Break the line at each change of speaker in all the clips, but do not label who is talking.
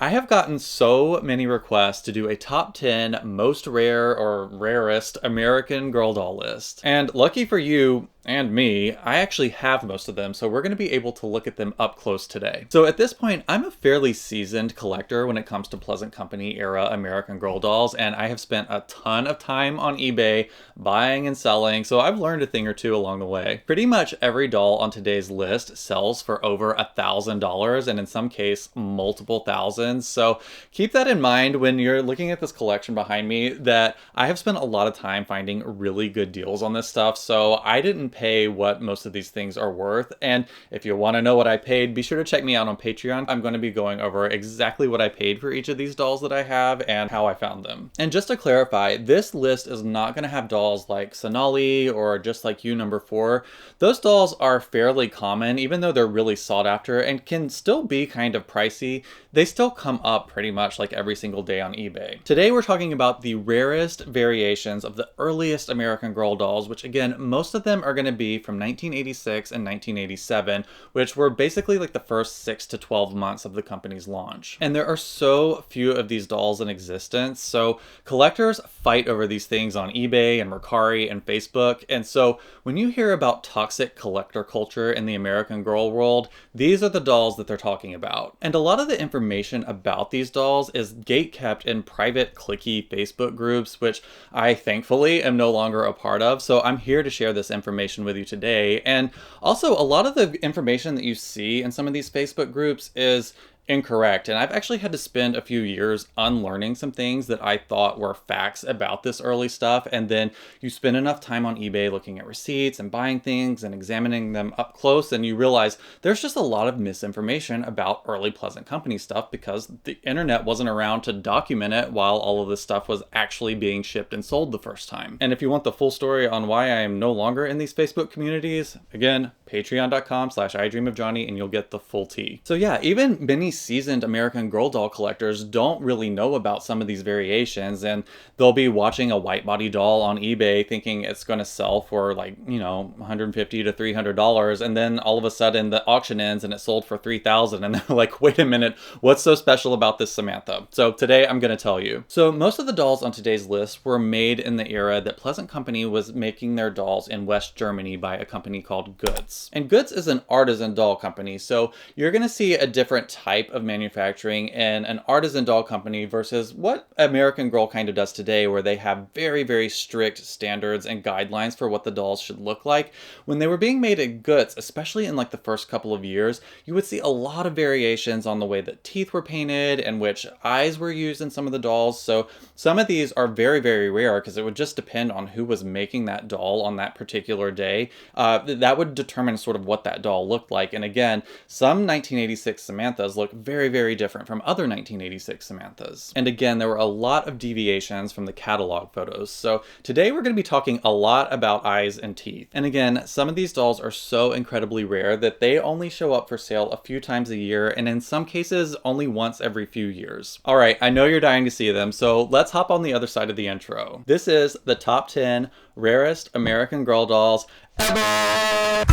I have gotten so many requests to do a top 10 most rare or rarest American Girl doll list. And lucky for you and me, I actually have most of them, so we're going to be able to look at them up close today. So at this point, I'm a fairly seasoned collector when it comes to Pleasant Company era American Girl dolls, and I have spent a ton of time on eBay buying and selling, so I've learned a thing or two along the way. Pretty much every doll on today's list sells for over $1,000, and in some case, multiple thousands. So keep that in mind when you're looking at this collection behind me, that I have spent a lot of time finding really good deals on this stuff, so I didn't pay what most of these things are worth. And if you want to know what I paid, be sure to check me out on Patreon. I'm going to be going over exactly what I paid for each of these dolls that I have and how I found them. And just to clarify, this list is not going to have dolls like Sonali or Just Like You number 4. Those dolls are fairly common, even though they're really sought after and can still be kind of pricey. They still come up pretty much like every single day on eBay. Today we're talking about the rarest variations of the earliest American Girl dolls, which again, most of them are going to be from 1986 and 1987, which were basically like the first 6 to 12 months of the company's launch. And there are so few of these dolls in existence, so collectors fight over these things on eBay and Mercari and Facebook. And so when you hear about toxic collector culture in the American Girl world, these are the dolls that they're talking about. And a lot of the information about these dolls is gate-kept in private cliquey Facebook groups, which I thankfully am no longer a part of. So I'm here to share this information with you today. And also, a lot of the information that you see in some of these Facebook groups is incorrect, and I've actually had to spend a few years unlearning some things that I thought were facts about this early stuff. And then you spend enough time on eBay looking at receipts and buying things and examining them up close, and you realize there's just a lot of misinformation about early Pleasant Company stuff because the internet wasn't around to document it while all of this stuff was actually being shipped and sold the first time. And if you want the full story on why I am no longer in these Facebook communities, again, patreon.com/idreamofjohnny, and you'll get the full tea. So yeah, even many seasoned American Girl doll collectors don't really know about some of these variations, and they'll be watching a white body doll on eBay thinking it's going to sell for like, $150 to $300, and then all of a sudden the auction ends and it sold for $3,000, and they're like, wait a minute, what's so special about this Samantha? So today I'm going to tell you. So most of the dolls on today's list were made in the era that Pleasant Company was making their dolls in West Germany by a company called Goetz. And Goetz is an artisan doll company, so you're going to see a different type of manufacturing in an artisan doll company versus what American Girl kind of does today, where they have very, very strict standards and guidelines for what the dolls should look like. When they were being made at Goetz, especially in like the first couple of years, you would see a lot of variations on the way that teeth were painted and which eyes were used in some of the dolls. So some of these are very, very rare because it would just depend on who was making that doll on that particular day. That would determine sort of what that doll looked like. And again, some 1986 Samanthas look very, very different from other 1986 Samanthas. And again, there were a lot of deviations from the catalog photos. So today we're going to be talking a lot about eyes and teeth. And again, some of these dolls are so incredibly rare that they only show up for sale a few times a year, and in some cases only once every few years. All right, I know you're dying to see them, so let's hop on the other side of the intro. This is the top 10 rarest American Girl dolls ever.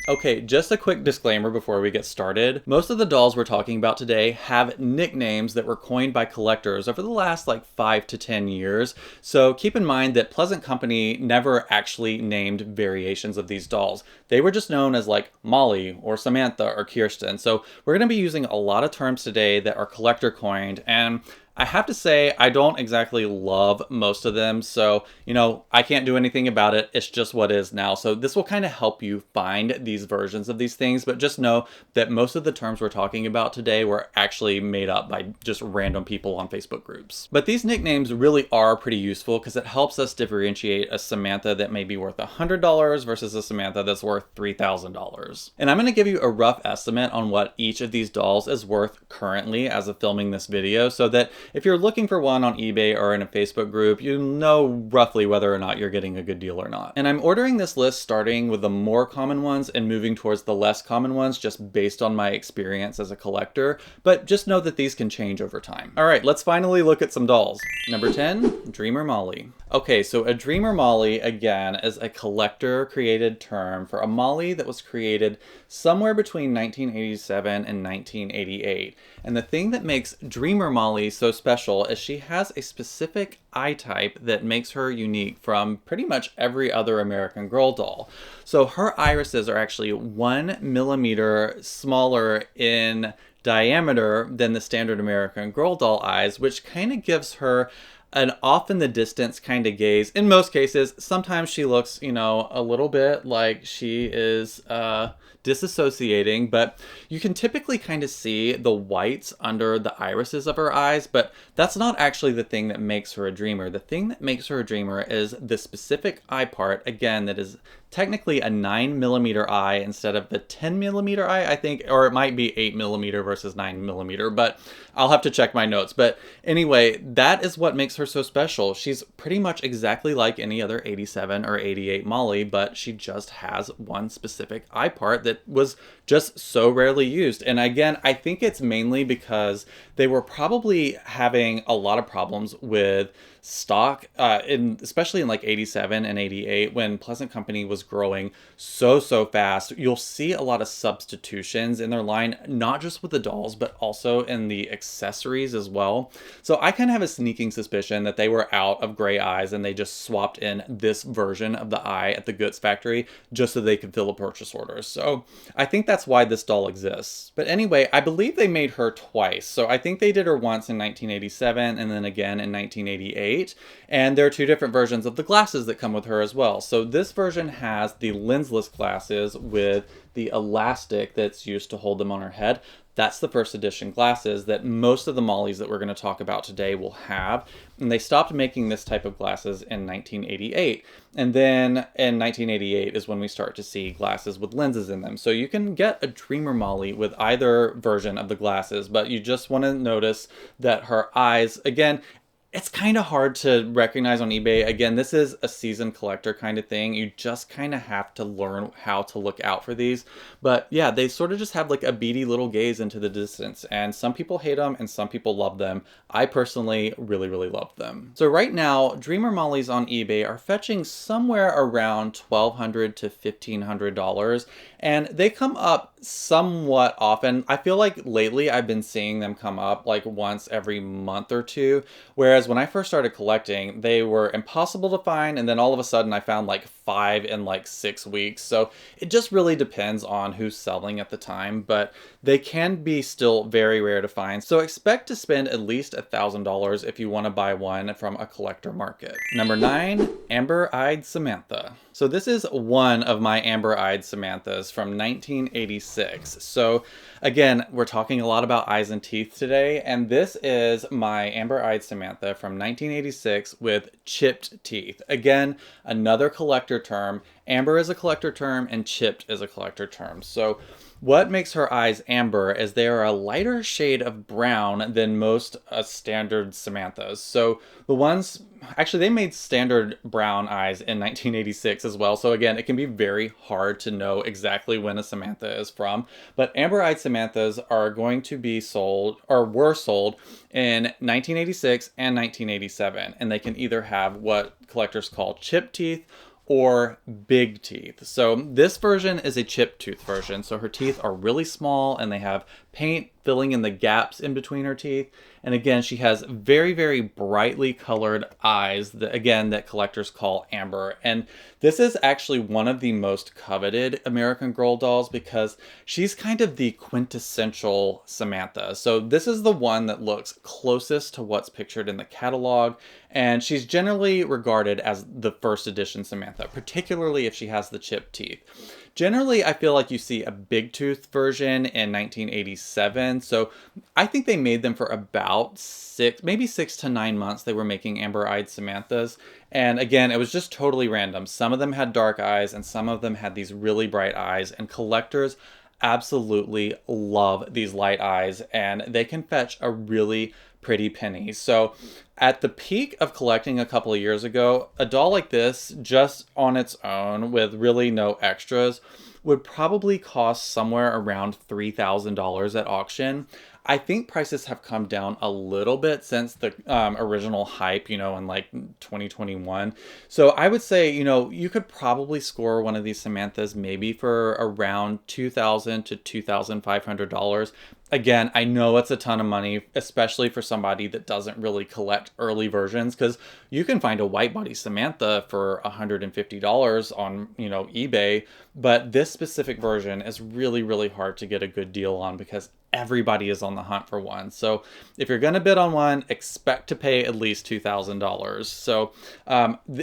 Okay, just a quick disclaimer before we get started. Most of the dolls we're talking about today have nicknames that were coined by collectors over the last like 5 to 10 years. So keep in mind that Pleasant Company never actually named variations of these dolls. They were just known as like Molly or Samantha or Kirsten. So we're going to be using a lot of terms today that are collector coined, and I have to say, I don't exactly love most of them, so, I can't do anything about it. It's just what is now. So this will kind of help you find these versions of these things, but just know that most of the terms we're talking about today were actually made up by just random people on Facebook groups. But these nicknames really are pretty useful because it helps us differentiate a Samantha that may be worth $100 versus a Samantha that's worth $3,000. And I'm going to give you a rough estimate on what each of these dolls is worth currently as of filming this video, so that if you're looking for one on eBay or in a Facebook group, you know roughly whether or not you're getting a good deal or not. And I'm ordering this list starting with the more common ones and moving towards the less common ones just based on my experience as a collector, but just know that these can change over time. All right, let's finally look at some dolls. Number 10, Dreamer Molly. Okay, so a Dreamer Molly, again, is a collector-created term for a Molly that was created somewhere between 1987 and 1988. And the thing that makes Dreamer Molly so special is she has a specific eye type that makes her unique from pretty much every other American Girl doll. So her irises are actually 1 millimeter smaller in diameter than the standard American Girl doll eyes, which kind of gives her an off in the distance kind of gaze. In most cases, sometimes she looks, a little bit like she is disassociating, but you can typically kind of see the whites under the irises of her eyes, but that's not actually the thing that makes her a dreamer. The thing that makes her a dreamer is the specific eye part, again, that is technically a 9 millimeter eye instead of the 10 millimeter eye, I think, or it might be 8 millimeter versus 9 millimeter, but I'll have to check my notes. But anyway, that is what makes her so special. She's pretty much exactly like any other 87 or 88 Molly, but she just has one specific eye part that was just so rarely used. And again, I think it's mainly because they were probably having a lot of problems with stock, especially in like 87 and 88 when Pleasant Company was growing so fast. You'll see a lot of substitutions in their line, not just with the dolls, but also in the accessories as well. So I kind of have a sneaking suspicion that they were out of gray eyes and they just swapped in this version of the eye at the goods factory just so they could fill a purchase order. So I think that's why this doll exists. But anyway, I believe they made her twice. So I think they did her once in 1987 and then again in 1988. And there are two different versions of the glasses that come with her as well. So this version has the lensless glasses with the elastic that's used to hold them on her head. That's the first edition glasses that most of the Mollies that we're going to talk about today will have. And they stopped making this type of glasses in 1988. And then in 1988 is when we start to see glasses with lenses in them. So you can get a Dreamer Molly with either version of the glasses, but you just want to notice that her eyes, again, it's kind of hard to recognize on eBay. Again, this is a seasoned collector kind of thing. You just kind of have to learn how to look out for these. But yeah, they sort of just have like a beady little gaze into the distance. And some people hate them and some people love them. I personally really love them. So right now, Dreamer Mollies on eBay are fetching somewhere around $1,200 to $1,500. And they come up somewhat often. I feel like lately I've been seeing them come up like once every month or two. Whereas when I first started collecting, they were impossible to find, and then all of a sudden I found like 5 in like 6 weeks. So it just really depends on who's selling at the time, but they can be still very rare to find. So expect to spend at least $1,000 if you want to buy one from a collector market. Number 9, Amber-Eyed Samantha. So this is one of my Amber-Eyed Samanthas from 1986. So again, we're talking a lot about eyes and teeth today, and this is my Amber-Eyed Samantha from 1986 with chipped teeth. Again, another collector term. Amber is a collector term and chipped is a collector term. So what makes her eyes amber is they are a lighter shade of brown than most standard Samanthas. So the ones, actually they made standard brown eyes in 1986 as well. So again, it can be very hard to know exactly when a Samantha is from. But Amber-Eyed Samanthas are going to be sold, or were sold, in 1986 and 1987. And they can either have what collectors call chipped teeth or big teeth. So this version is a chipped tooth version. So her teeth are really small and they have paint filling in the gaps in between her teeth. And again, she has very brightly colored eyes that, again, that collectors call amber. And this is actually one of the most coveted American Girl dolls because she's kind of the quintessential Samantha. So this is the one that looks closest to what's pictured in the catalog. And she's generally regarded as the first edition Samantha, particularly if she has the chipped teeth. Generally, I feel like you see a big tooth version in 1987. So I think they made them for about 6 to 9 months. They were making Amber-Eyed Samanthas. And again, it was just totally random. Some of them had dark eyes and some of them had these really bright eyes. And collectors absolutely love these light eyes and they can fetch a really pretty penny. So at the peak of collecting a couple of years ago, a doll like this, just on its own with really no extras, would probably cost somewhere around $3,000 at auction. I think prices have come down a little bit since the original hype, in like 2021. So I would say, you could probably score one of these Samanthas maybe for around $2,000 to $2,500. Again, I know it's a ton of money, especially for somebody that doesn't really collect early versions, because you can find a white body Samantha for $150 on, eBay, but this specific version is really, really hard to get a good deal on because everybody is on the hunt for one. So if you're going to bid on one, expect to pay at least $2,000. So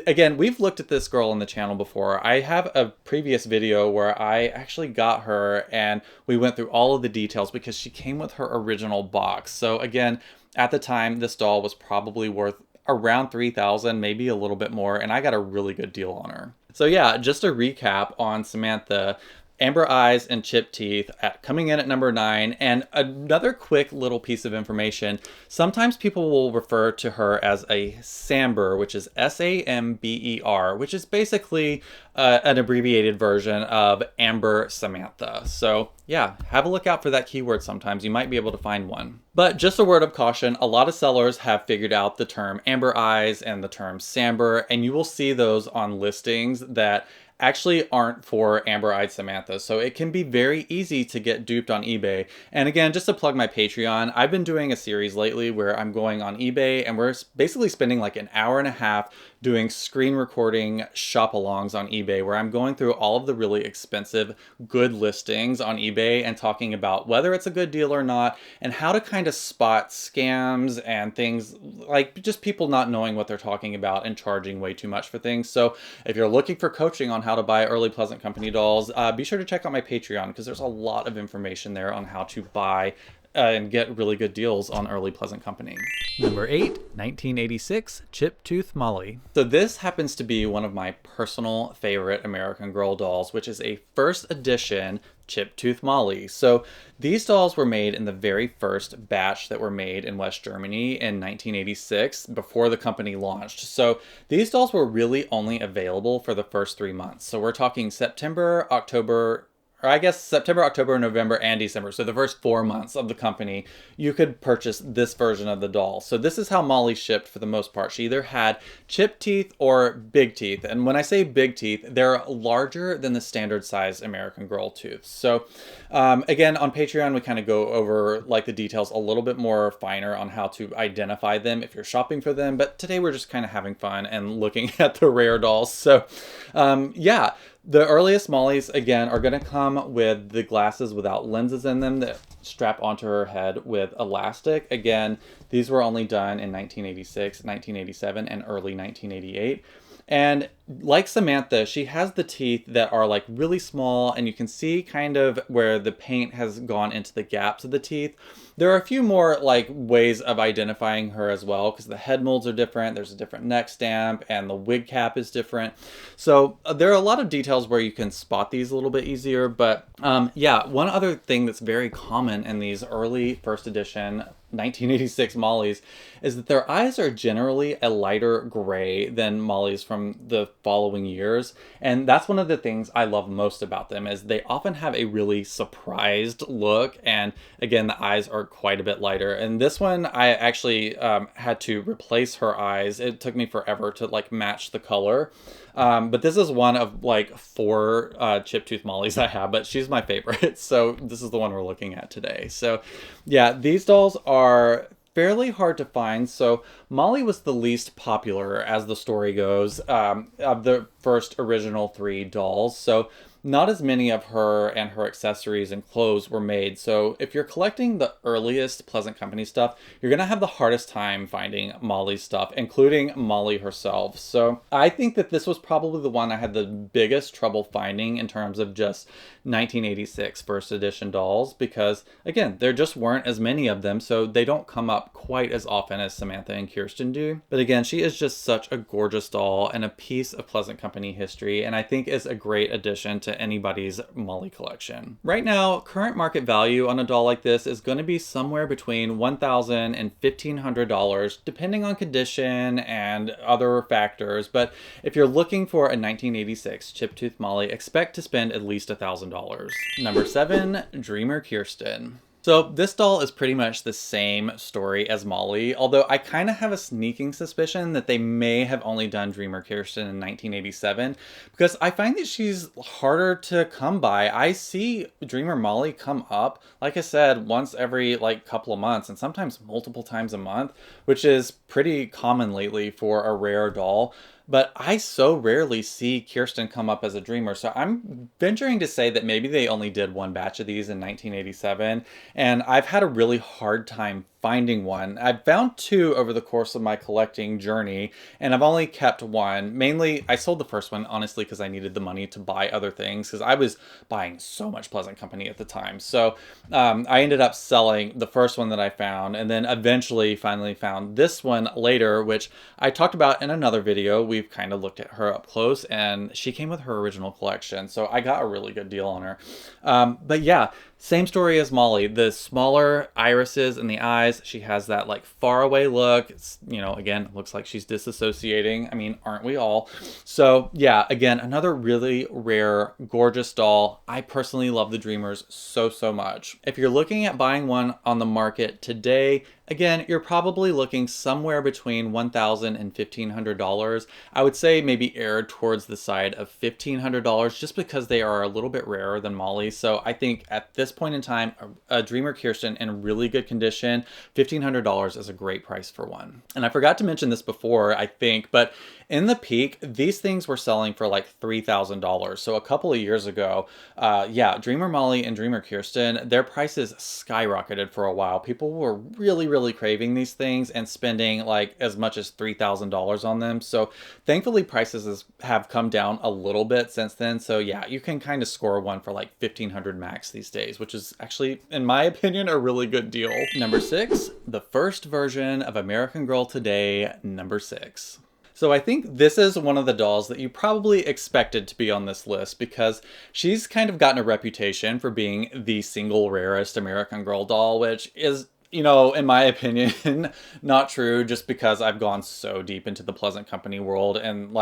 again, we've looked at this girl on the channel before. I have a previous video where I actually got her and we went through all of the details because she came with her original box. So again, at the time, this doll was probably worth around $3,000, maybe a little bit more, and I got a really good deal on her. So yeah, just a recap on Samantha. Amber eyes and chipped teeth coming in at number 9. And another quick little piece of information, sometimes people will refer to her as a Samber, which is S-A-M-B-E-R, which is basically an abbreviated version of Amber Samantha. So yeah, have a look out for that keyword sometimes. You might be able to find one. But just a word of caution, a lot of sellers have figured out the term Amber eyes and the term Samber, and you will see those on listings that actually aren't for amber-eyed Samantha. So it can be very easy to get duped on eBay. And again, just to plug my Patreon, I've been doing a series lately where I'm going on eBay and we're basically spending like an hour and a half doing screen recording shop-alongs on eBay where I'm going through all of the really expensive good listings on eBay and talking about whether it's a good deal or not and how to kind of spot scams and things like just people not knowing what they're talking about and charging way too much for things. So if you're looking for coaching on how to buy early Pleasant Company dolls, be sure to check out my Patreon because there's a lot of information there on how to buy and get really good deals on early Pleasant Company. Number 8, 1986 Chip Tooth Molly. So this happens to be one of my personal favorite American Girl dolls, which is a first edition Chip Tooth Molly. So these dolls were made in the very first batch that were made in West Germany in 1986 before the company launched. So these dolls were really only available for the first 3 months. So we're talking September, October, or I guess September, October, November, and December. So the first 4 months of the company, you could purchase this version of the doll. So this is how Molly shipped for the most part. She either had chip teeth or big teeth. And when I say big teeth, they're larger than the standard size American Girl tooth. So again, on Patreon, we kind of go over like the details a little bit more finer on how to identify them if you're shopping for them. But today we're just kind of having fun and looking at the rare dolls. So yeah. The earliest Mollys, again, are going to come with the glasses without lenses in them that strap onto her head with elastic. Again, these were only done in 1986, 1987, and early 1988. And like Samantha, she has the teeth that are like really small, and you can see kind of where the paint has gone into the gaps of the teeth. There are a few more like ways of identifying her as well, because the head molds are different, there's a different neck stamp, and the wig cap is different. So there are a lot of details where you can spot these a little bit easier. But yeah, one other thing that's very common in these early first edition 1986 Mollys is that their eyes are generally a lighter gray than Mollys from the following years. And that's one of the things I love most about them, is they often have a really surprised look. And again, the eyes are quite a bit lighter. And this one, I actually had to replace her eyes. It took me forever to like match the color. But this is one of like 4 chip tooth Mollys I have, but she's my favorite. So this is the one we're looking at today. So yeah, these dolls are fairly hard to find. So Molly was the least popular, as the story goes, of the first original 3 dolls. So not as many of her and her accessories and clothes were made. So if you're collecting the earliest Pleasant Company stuff, you're going to have the hardest time finding Molly's stuff, including Molly herself. So I think that this was probably the one I had the biggest trouble finding in terms of just 1986 first edition dolls, because again, there just weren't as many of them, so they don't come up quite as often as Samantha and Kirsten do. But again, she is just such a gorgeous doll and a piece of Pleasant Company history, and I think is a great addition to to anybody's Molly collection. Right now, current market value on a doll like this is going to be somewhere between $1,000 and $1,500, depending on condition and other factors. But if you're looking for a 1986 Chiptooth Molly, expect to spend at least $1,000. Number 7, Dreamer Kirsten. So this doll is pretty much the same story as Molly, although I kind of have a sneaking suspicion that they may have only done Dreamer Kirsten in 1987, because I find that she's harder to come by. I see Dreamer Molly come up, like I said, once every couple of months, and sometimes multiple times a month, which is pretty common lately for a rare doll. But I so rarely see Kirsten come up as a dreamer, so I'm venturing to say that maybe they only did one batch of these in 1987, and I've had a really hard time finding one. I've found 2 over the course of my collecting journey, and I've only kept 1. Mainly, I sold the first one, honestly, because I needed the money to buy other things, because I was buying so much Pleasant Company at the time. So I ended up selling the first one that I found, and then eventually finally found this one later, which I talked about in another video. We've kind of looked at her up close, and she came with her original collection, so I got a really good deal on her. But yeah, same story as Molly. The smaller irises in the eyes. She has that far away look. It's, again, it looks like she's disassociating. I mean, aren't we all? So yeah, again, another really rare, gorgeous doll. I personally love the Dreamers so much. If you're looking at buying one on the market today, again, you're probably looking somewhere between $1,000 and $1,500. I would say maybe err towards the side of $1,500 just because they are a little bit rarer than Molly. So I think at this point in time, a Dreamer Kirsten in really good condition, $1,500 is a great price for one. And I forgot to mention this before, I think, but in the peak, these things were selling for $3,000. So a couple of years ago, yeah, Dreamer Molly and Dreamer Kirsten, their prices skyrocketed for a while. People were really craving these things and spending as much as $3,000 on them. So thankfully prices have come down a little bit since then. So yeah, you can kind of score one for $1,500 max these days, which is actually, in my opinion, a really good deal. Number 6, the first version of American Girl Today, number 6. So I think this is one of the dolls that you probably expected to be on this list because she's kind of gotten a reputation for being the single rarest American Girl doll, which is, in my opinion, not true, just because I've gone so deep into the Pleasant Company world and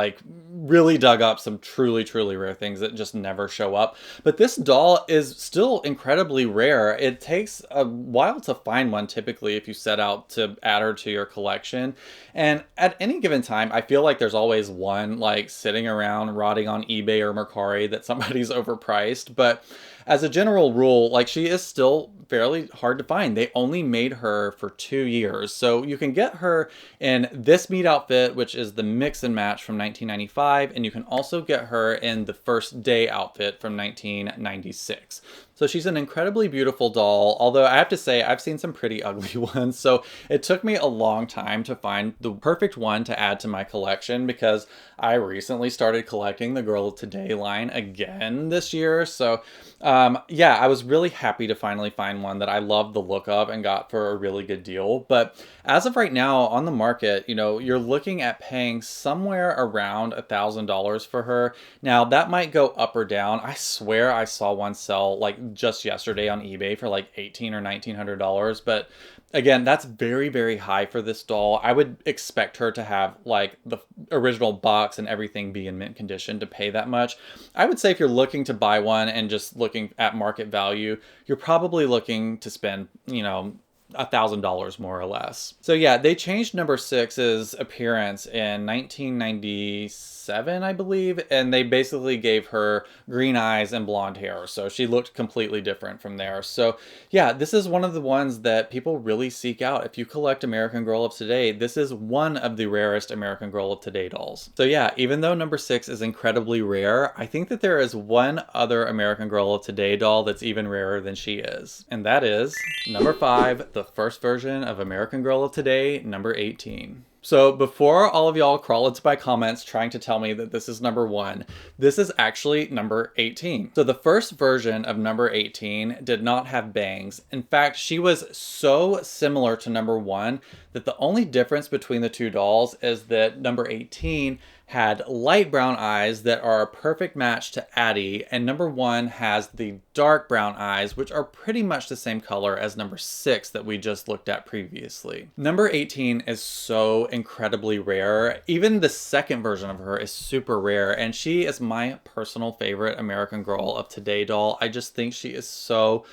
really dug up some truly rare things that just never show up. But this doll is still incredibly rare. It takes a while to find one typically if you set out to add her to your collection. And at any given time, I feel like there's always one sitting around rotting on eBay or Mercari that somebody's overpriced. But as a general rule, she is still fairly hard to find. They only made her for 2 years. So you can get her in this meat outfit, which is the mix and match from 1995. And you can also get her in the first day outfit from 1996. So she's an incredibly beautiful doll, although I have to say I've seen some pretty ugly ones. So it took me a long time to find the perfect one to add to my collection because I recently started collecting the Girl of Today line again this year. So yeah, I was really happy to finally find one that I loved the look of and got for a really good deal. But as of right now on the market, you're looking at paying somewhere around $1,000 for her. Now that might go up or down. I swear I saw one sell just yesterday on eBay for $1,800 or $1,900, but again, that's very high for this doll. I would expect her to have the original box and everything be in mint condition to pay that much. I would say if you're looking to buy one and just looking at market value, you're probably looking to spend, $1,000 more or less. So yeah, they changed number 6's appearance in 1997, I believe, and they basically gave her green eyes and blonde hair. So she looked completely different from there. So yeah, this is one of the ones that people really seek out. If you collect American Girl of Today, this is one of the rarest American Girl of Today dolls. So yeah, even though number 6 is incredibly rare, I think that there is one other American Girl of Today doll that's even rarer than she is. And that is number 5, the first version of American Girl of Today, number 18. So before all of y'all crawl into my comments trying to tell me that this is number 1, this is actually number 18. So the first version of number 18 did not have bangs. In fact, she was so similar to number 1 that the only difference between the two dolls is that number 18 had light brown eyes that are a perfect match to Addie, and number 1 has the dark brown eyes, which are pretty much the same color as number 6 that we just looked at previously. Number 18 is so incredibly rare. Even the second version of her is super rare, and she is my personal favorite American Girl of Today doll. I just think she is so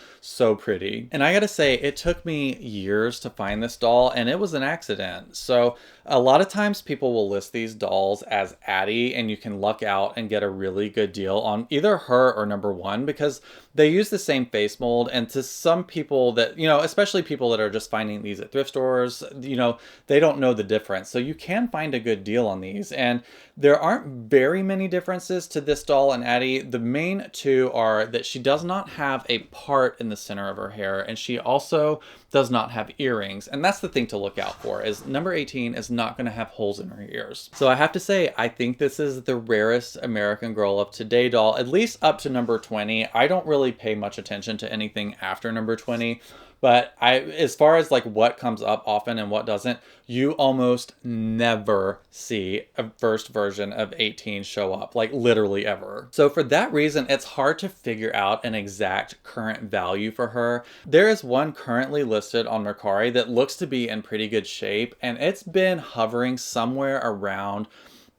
pretty. And I gotta say, it took me years to find this doll, and it was an accident. So a lot of times people will list these dolls as Addie, and you can luck out and get a really good deal on either her or number 1 because they use the same face mold. And to some people that, you know, especially people that are just finding these at thrift stores, you know, they don't know the difference. So you can find a good deal on these. And there aren't very many differences to this doll and Addie. The main two are that she does not have a part in the center of her hair, and she also does not have earrings. And that's the thing to look out for, is number 18 is not going to have holes in her ears. So I have to say, I think this is the rarest American Girl of Today doll, at least up to number 20. I don't really pay much attention to anything after number 20. But as far as like what comes up often and what doesn't, you almost never see a first version of 18 show up, like literally ever. So for that reason, it's hard to figure out an exact current value for her. There is one currently listed on Mercari that looks to be in pretty good shape, and it's been hovering somewhere around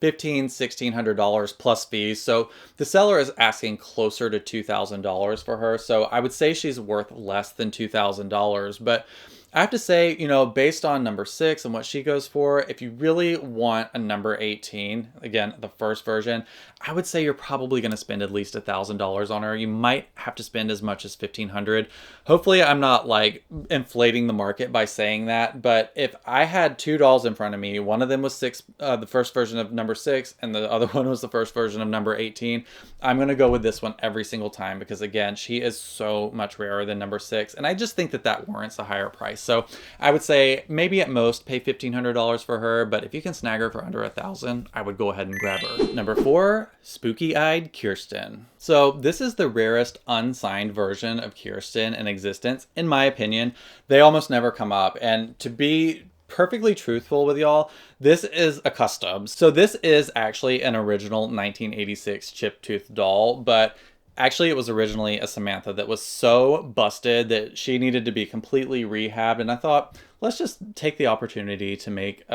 $1,500-$1,600 plus fees. So the seller is asking closer to $2,000 for her. So I would say she's worth less than $2,000. But I have to say, you know, based on number 6 and what she goes for, if you really want a number 18, again, the first version, I would say you're probably going to spend at least $1,000 on her. You might have to spend as much as $1,500. Hopefully I'm not like inflating the market by saying that, but if I had 2 dolls in front of me, one of them was the first version of number 6, and the other one was the first version of number 18, I'm going to go with this one every single time because, again, she is so much rarer than number 6, and I just think that that warrants a higher price. So I would say maybe at most pay $1,500 for her, but if you can snag her for under $1,000, I would go ahead and grab her. Number 4, Spooky-Eyed Kirsten. So this is the rarest unsigned version of Kirsten in existence, in my opinion. They almost never come up, and to be perfectly truthful with y'all, this is a custom. So this is actually an original 1986 chip tooth doll, but actually, it was originally a Samantha that was so busted that she needed to be completely rehabbed. And I thought, let's just take the opportunity to make,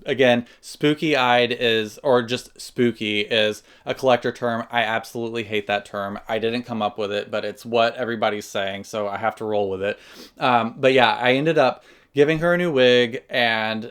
again, spooky-eyed is, or just spooky is a collector term. I absolutely hate that term. I didn't come up with it, but it's what everybody's saying, so I have to roll with it. But yeah, I ended up giving her a new wig and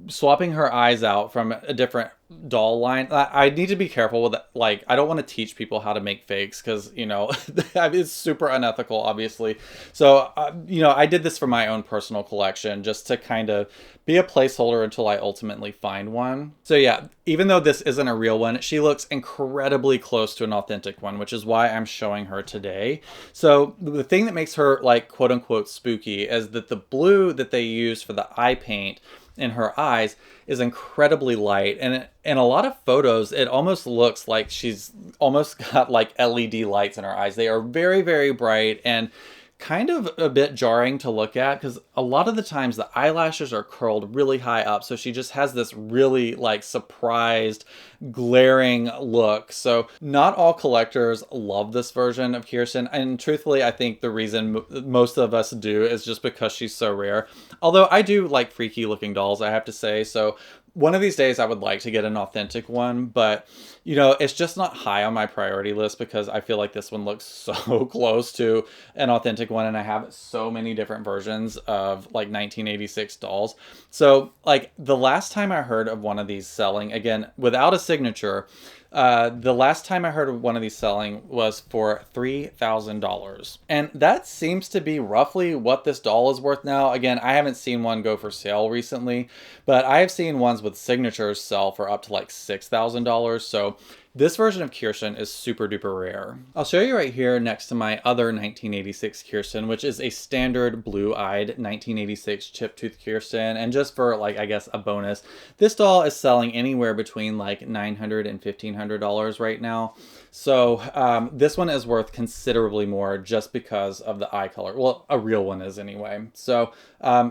swapping her eyes out from a different doll line. I need to be careful with it. Like, I don't want to teach people how to make fakes because, you know, it's super unethical, obviously. So, you know, I did this for my own personal collection just to kind of be a placeholder until I ultimately find one. So yeah, even though this isn't a real one, she looks incredibly close to an authentic one, which is why I'm showing her today. So the thing that makes her like quote unquote spooky is that the blue that they use for the eye paint in her eyes is incredibly light, and in a lot of photos it almost looks like she's almost got like LED lights in her eyes. They are very, very bright and kind of a bit jarring to look at because a lot of the times the eyelashes are curled really high up, so she just has this really like surprised, glaring look. So not all collectors love this version of Kirsten, and truthfully I think the reason most of us do is just because she's so rare. Although I do like freaky looking dolls, I have to say, so one of these days I would like to get an authentic one, but you know, it's just not high on my priority list because I feel like this one looks so close to an authentic one, and I have so many different versions of like 1986 dolls. So like the last time I heard of one of these selling, again, without a signature, the last time I heard of one of these selling was for $3,000. And that seems to be roughly what this doll is worth now. Again, I haven't seen one go for sale recently, but I have seen ones with signatures sell for up to like $6,000. So this version of Kirsten is super duper rare. I'll show you right here next to my other 1986 Kirsten, which is a standard blue-eyed 1986 chip tooth Kirsten. And just for like, I guess, a bonus, this doll is selling anywhere between like $900 and $1,500 right now. So this one is worth considerably more just because of the eye color. Well, a real one is anyway. So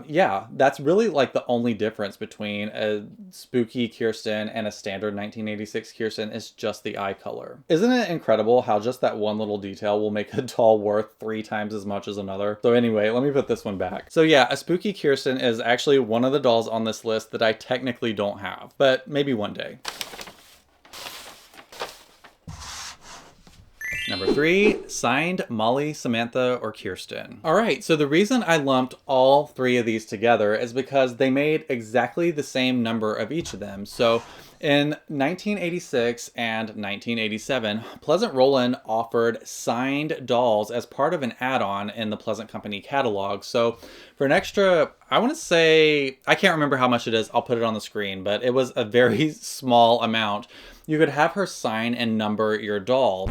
yeah, that's really like the only difference between a spooky Kirsten and a standard 1986 Kirsten is just the eye color. Isn't it incredible how just that one little detail will make a doll worth 3 times as much as another? So anyway, let me put this one back. So yeah, a spooky Kirsten is actually one of the dolls on this list that I technically don't have, but maybe one day. Number 3, signed Molly, Samantha, or Kirsten. All right, so the reason I lumped all 3 of these together is because they made exactly the same number of each of them. So in 1986 and 1987, Pleasant Rowland offered signed dolls as part of an add-on in the Pleasant Company catalog. So for an extra, I want to say, I can't remember how much it is, I'll put it on the screen, but it was a very small amount. You could have her sign and number your doll.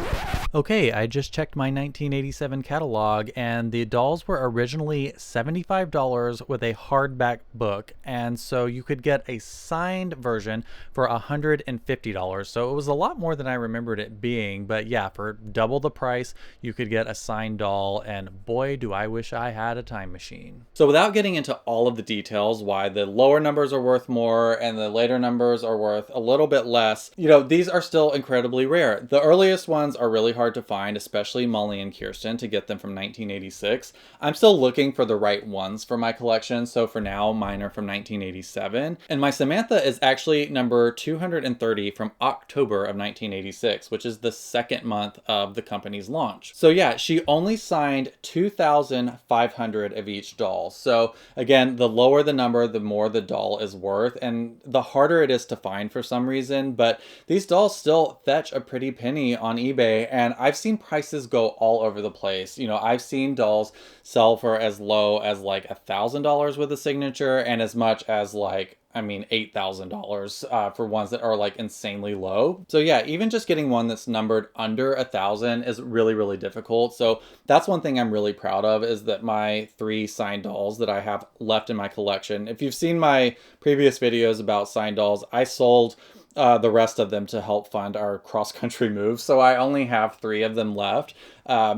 Okay, I just checked my 1987 catalog, and the dolls were originally $75 with a hardback book, and so you could get a signed version for $150. So it was a lot more than I remembered it being, but yeah, for double the price, you could get a signed doll, and boy, do I wish I had a time machine. So without getting into all of the details, why the lower numbers are worth more and the later numbers are worth a little bit less, you know, these are still incredibly rare. The earliest ones are really hard to find, especially Molly and Kirsten, to get them from 1986. I'm still looking for the right ones for my collection, so for now, mine are from 1987. And my Samantha is actually number 230 from October of 1986, which is the second month of the company's launch. So yeah, she only signed 2,500 of each doll. So again, the lower the number, the more the doll is worth, and the harder it is to find for some reason, but these dolls still fetch a pretty penny on eBay, and I've seen prices go all over the place. You know, I've seen dolls sell for as low as like $1,000 with a signature and as much as like, I mean, $8,000 for ones that are like insanely low. So yeah, even just getting one that's numbered under 1,000 is really, really difficult. So that's one thing I'm really proud of, is that my 3 signed dolls that I have left in my collection. If you've seen my previous videos about signed dolls, I sold the rest of them to help fund our cross-country move. So I only have 3 of them left.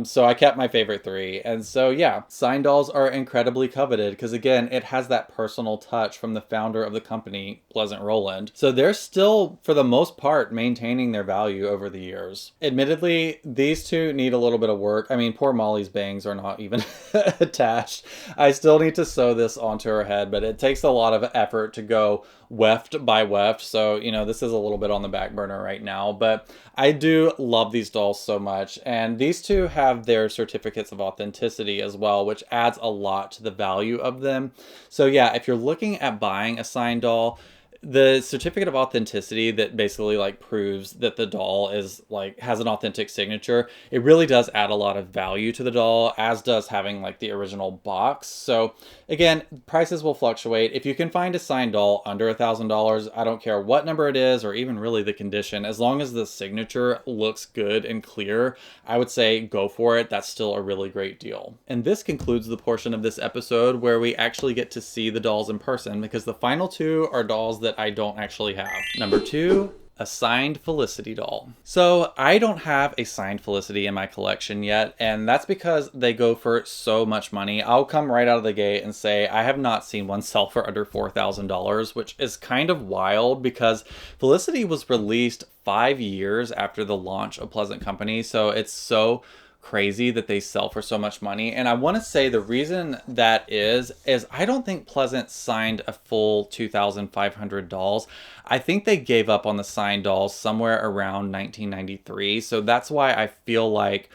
So I kept my favorite 3. And so yeah, signed dolls are incredibly coveted because again, it has that personal touch from the founder of the company, Pleasant Rowland. So they're still, for the most part, maintaining their value over the years. Admittedly, these 2 need a little bit of work. I mean, poor Molly's bangs are not even attached. I still need to sew this onto her head, but it takes a lot of effort to go weft by weft. So, you know, this is a little bit on the back burner right now, but I do love these dolls so much. And these 2 have their certificates of authenticity as well, which adds a lot to the value of them. So yeah, if you're looking at buying a signed doll, the certificate of authenticity that basically like proves that the doll is like has an authentic signature, it really does add a lot of value to the doll, as does having like the original box. So again, prices will fluctuate. If you can find a signed doll under $1,000, I don't care what number it is or even really the condition, as long as the signature looks good and clear, I would say go for it. That's still a really great deal. And this concludes the portion of this episode where we actually get to see the dolls in person, because the final 2 are dolls that I don't actually have. Number 2, a signed Felicity doll. So I don't have a signed Felicity in my collection yet, and that's because they go for so much money. I'll come right out of the gate and say I have not seen one sell for under $4,000, which is kind of wild because Felicity was released 5 years after the launch of Pleasant Company, so it's so crazy that they sell for so much money. And I want to say the reason that is I don't think Pleasant signed a full 2,500 dolls. I think they gave up on the signed dolls somewhere around 1993. So that's why I feel like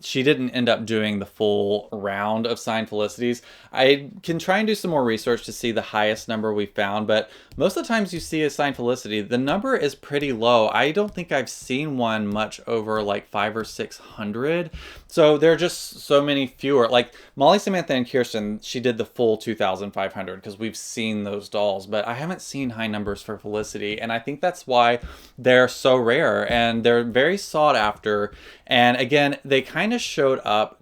she didn't end up doing the full round of signed Felicities. I can try and do some more research to see the highest number we found, but most of the times you see a signed Felicity, the number is pretty low. I don't think I've seen one much over like 500 or 600. So there are just so many fewer. Like Molly, Samantha, and Kirsten, she did the full 2,500 because we've seen those dolls, but I haven't seen high numbers for Felicity, and I think that's why they're so rare and they're very sought after. And again, they kind of showed up.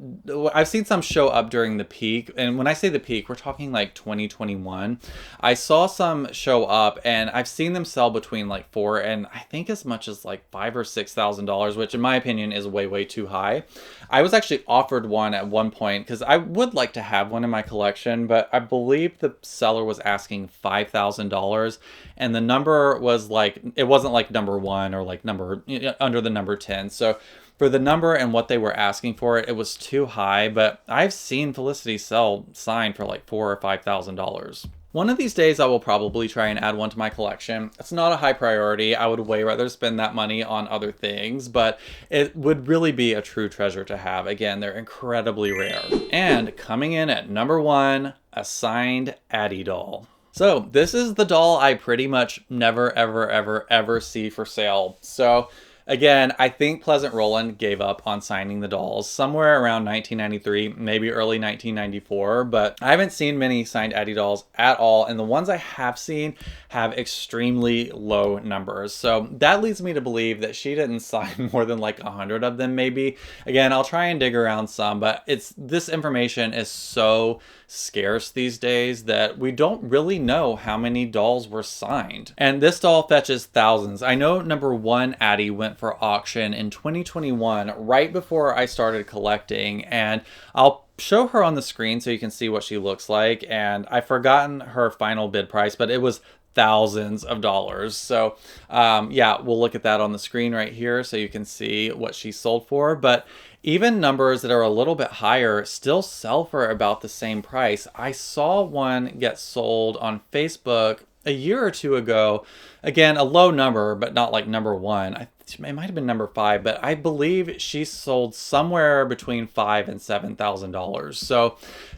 I've seen some show up during the peak, and when I say the peak, we're talking like 2021. I saw some show up, and I've seen them sell between like $4 and I think as much as like $5,000 or $6,000, which in my opinion is way too high. I was actually offered one at one point because I would like to have one in my collection, but I believe the seller was asking $5,000, and the number was like, it wasn't like number 1 or like number under the number 10. So for the number and what they were asking for it, it was too high. But I've seen Felicity sell signed for like $4,000 or $5,000. One of these days I will probably try and add one to my collection. It's not a high priority. I would way rather spend that money on other things, but it would really be a true treasure to have. Again, they're incredibly rare. And coming in at number 1, a signed Addie doll. So this is the doll I pretty much never ever see for sale. So again, I think Pleasant Rowland gave up on signing the dolls somewhere around 1993, maybe early 1994, but I haven't seen many signed Addie dolls at all, and the ones I have seen have extremely low numbers. So that leads me to believe that she didn't sign more than like 100 of them maybe. Again, I'll try and dig around some, but this information is so scarce these days that we don't really know how many dolls were signed. And this doll fetches thousands. I know number 1 Addie went for auction in 2021, right before I started collecting, and I'll show her on the screen so you can see what she looks like. And I've forgotten her final bid price, but it was thousands of dollars. So yeah, we'll look at that on the screen right here so you can see what she sold for. But even numbers that are a little bit higher still sell for about the same price. I saw one get sold on Facebook a year or two ago. Again, a low number, but not like number 1. It might have been number 5, but I believe she sold somewhere between $5,000 and $7,000. So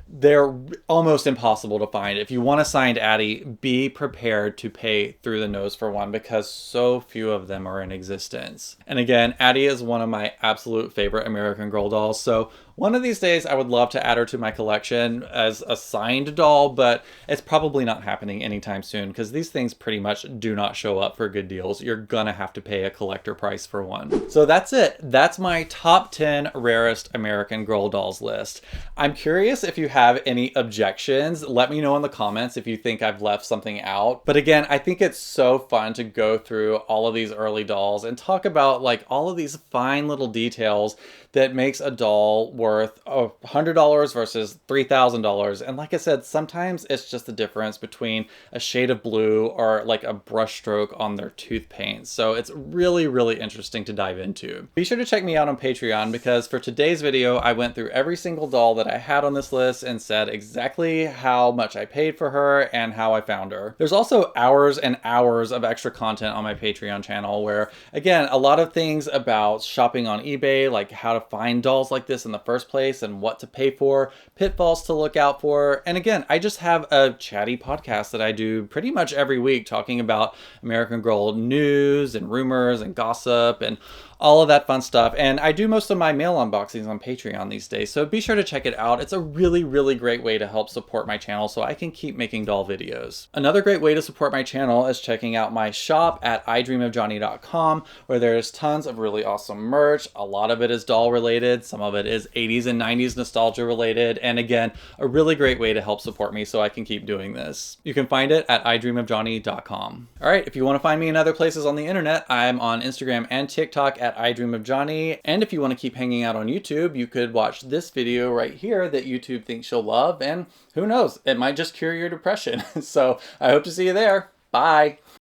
they're almost impossible to find. If you want a signed Addie, be prepared to pay through the nose for one because so few of them are in existence. And again, Addie is one of my absolute favorite American Girl dolls. So one of these days I would love to add her to my collection as a signed doll, but it's probably not happening anytime soon because these things pretty much do not show up for good deals. You're gonna have to pay a collector price for one. So that's it. That's my top 10 rarest American Girl dolls list. I'm curious if you have any objections. Let me know in the comments if you think I've left something out. But again, I think it's so fun to go through all of these early dolls and talk about like all of these fine little details that makes a doll worth $100 versus $3,000. And like I said, sometimes it's just the difference between a shade of blue or like a brush stroke on their tooth paint. So it's really interesting to dive into. Be sure to check me out on Patreon because for today's video, I went through every single doll that I had on this list and said exactly how much I paid for her and how I found her. There's also hours and hours of extra content on my Patreon channel where, again, a lot of things about shopping on eBay, like how to find dolls like this in the first place and what to pay for, pitfalls to look out for. And again, I just have a chatty podcast that I do pretty much every week talking about American Girl news and rumors and gossip and all of that fun stuff. And I do most of my mail unboxings on Patreon these days, so be sure to check it out. It's a really great way to help support my channel so I can keep making doll videos. Another great way to support my channel is checking out my shop at idreamofjohnny.com, where there's tons of really awesome merch. A lot of it is doll related, some of it is 80s and 90s nostalgia related, and again, a really great way to help support me so I can keep doing this. You can find it at idreamofjohnny.com. All right, if you want to find me in other places on the internet, I'm on Instagram and TikTok at idreamofjohnny. And if you want to keep hanging out on YouTube, you could watch this video right here that YouTube thinks you'll love, and who knows, it might just cure your depression. So I hope to see you there. Bye.